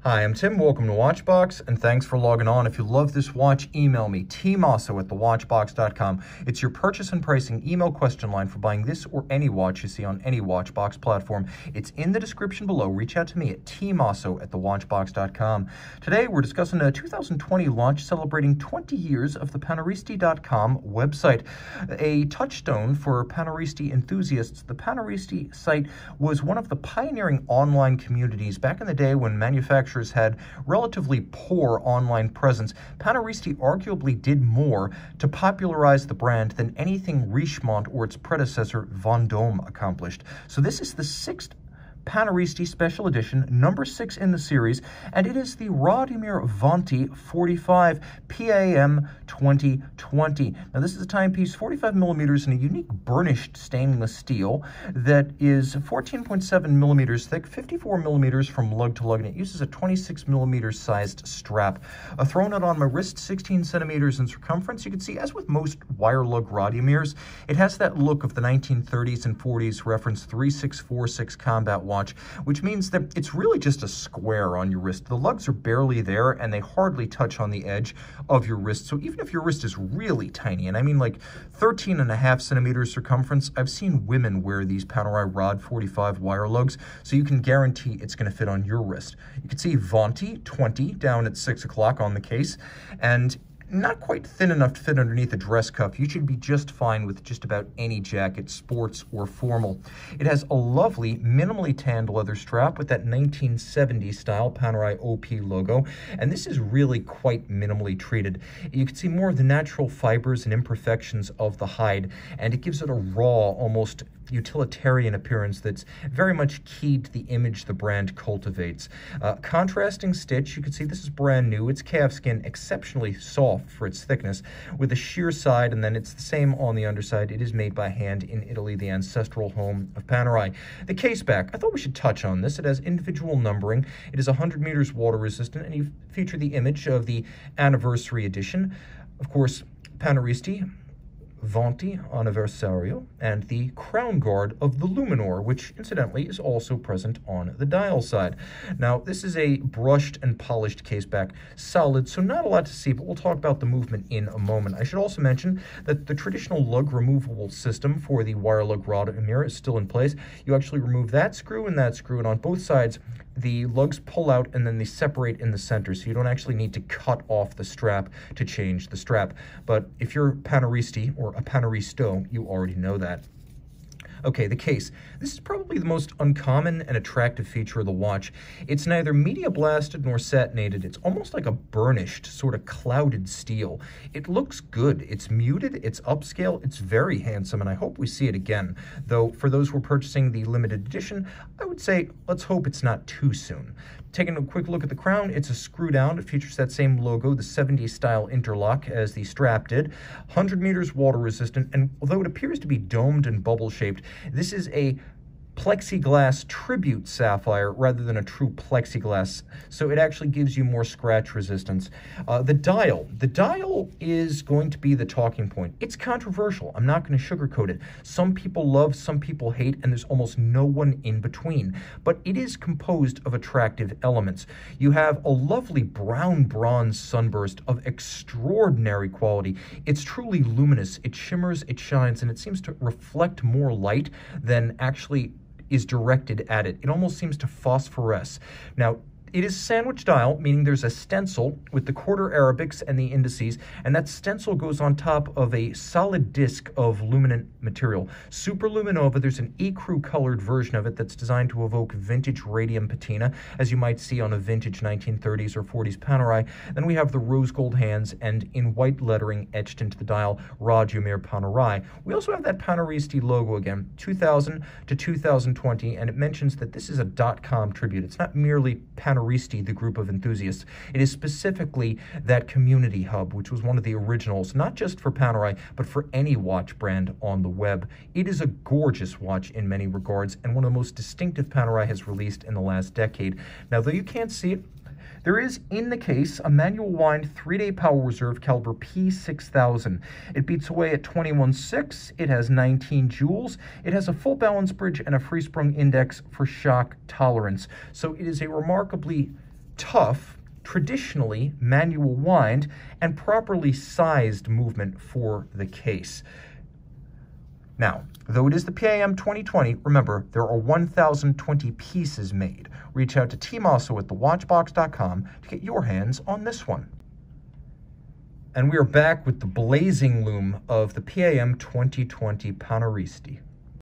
Hi, I'm Tim. Welcome to Watchbox, and thanks for logging on. If you love this watch, email me, tmosso@thewatchbox.com. It's your purchase and pricing email question line for buying this or any watch you see on any Watchbox platform. It's in the description below. Reach out to me at tmosso@thewatchbox.com. Today, we're discussing a 2020 launch celebrating 20 years of the Paneristi.com website. A touchstone for Paneristi enthusiasts, the Paneristi site was one of the pioneering online communities back in the day when manufacturers had relatively poor online presence. Paneristi arguably did more to popularize the brand than anything Richemont or its predecessor Vendôme accomplished. So this is the sixth Paneristi Special Edition, number 6 in the series, and it is the Radiomir Venti 45 PAM 2020. Now this is a timepiece 45 millimeters in a unique burnished stainless steel that is 14.7 millimeters thick, 54 millimeters from lug to lug, and it uses a 26 millimeters sized strap. Throwing it on my wrist, 16 centimeters in circumference. You can see, as with most wire lug Radiomirs, it has that look of the 1930s and 40s reference 3646 combat watch, which means that it's really just a square on your wrist. The lugs are barely there, and they hardly touch on the edge of your wrist. So even if your wrist is really tiny, and I mean like 13.5 centimeters circumference, I've seen women wear these Panerai Rod 45 wire lugs, so you can guarantee it's going to fit on your wrist. You can see Venti 20 down at 6 o'clock on the case, and not quite thin enough to fit underneath a dress cuff. You should be just fine with just about any jacket, sports or formal. It has a lovely, minimally tanned leather strap with that 1970s style Panerai OP logo, and this is really quite minimally treated. You can see more of the natural fibers and imperfections of the hide, and it gives it a raw, almost utilitarian appearance that's very much keyed to the image the brand cultivates. Contrasting stitch, you can see this is brand new. It's calfskin, exceptionally soft for its thickness, with a sheer side, and then it's the same on the underside. It is made by hand in Italy, the ancestral home of Panerai. The Caseback, I thought we should touch on this. It has individual numbering. It is 100 meters water resistant, and you feature the image of the anniversary edition. Of course, Paneristi Venti Anniversario, and the crown guard of the Luminor, which incidentally is also present on the dial side. Now, this is a brushed and polished caseback, solid, so not a lot to see, but we'll talk about the movement in a moment. I should also mention that the traditional lug removable system for the wire lug Radiomir is still in place. You actually remove that screw, and on both sides, the lugs pull out and then they separate in the center, so you don't actually need to cut off the strap to change the strap. But if you're Paneristi or a Paneristo, you already know that. Okay, the case. This is probably the most uncommon and attractive feature of the watch. It's neither media blasted nor satinated. It's almost like a burnished, sort of clouded steel. It looks good. It's muted, it's upscale, it's very handsome, and I hope we see it again. Though, for those who are purchasing the limited edition, I would say let's hope it's not too soon. Taking a quick look at the crown, it's a screw down. It features that same logo, the 70s style interlock, as the strap did. 100 meters water resistant, and although it appears to be domed and bubble shaped, this is a plexiglass tribute sapphire rather than a true plexiglass, so it actually gives you more scratch resistance. The dial is going to be the talking point. It's controversial. I'm not going to sugarcoat it. Some people love, some people hate, and there's almost no one in between. But it is composed of attractive elements. You have a lovely brown bronze sunburst of extraordinary quality. It's truly luminous. It shimmers, it shines, and it seems to reflect more light than actually is directed at it. It almost seems to phosphoresce. Now, it is sandwich dial, meaning there's a stencil with the quarter Arabics and the indices, and that stencil goes on top of a solid disc of luminant material. Super Luminova, there's an ecru colored version of it that's designed to evoke vintage radium patina, as you might see on a vintage 1930s or 40s Panerai. Then we have the rose gold hands, and in white lettering etched into the dial, Radiomir Panerai. We also have that Paneristi logo again, 2000 to 2020, and it mentions that this is a .com tribute. It's not merely Paneristi, the group of enthusiasts. It is specifically that community hub, which was one of the originals, not just for Panerai, but for any watch brand on the web. It is a gorgeous watch in many regards, and one of the most distinctive Panerai has released in the last decade. Now, though you can't see it, there is, in the case, a manual wind 3-day power reserve caliber P6000. It beats away at 21.6, it has 19 joules, it has a full balance bridge and a free sprung index for shock tolerance. So it is a remarkably tough, traditionally manual wind, and properly sized movement for the case. Now, though it is the PAM 2020, remember, there are 1,020 pieces made. Reach out to tmosso at thewatchbox.com to get your hands on this one. And we are back with the blazing loom of the PAM 2020 Paneristi.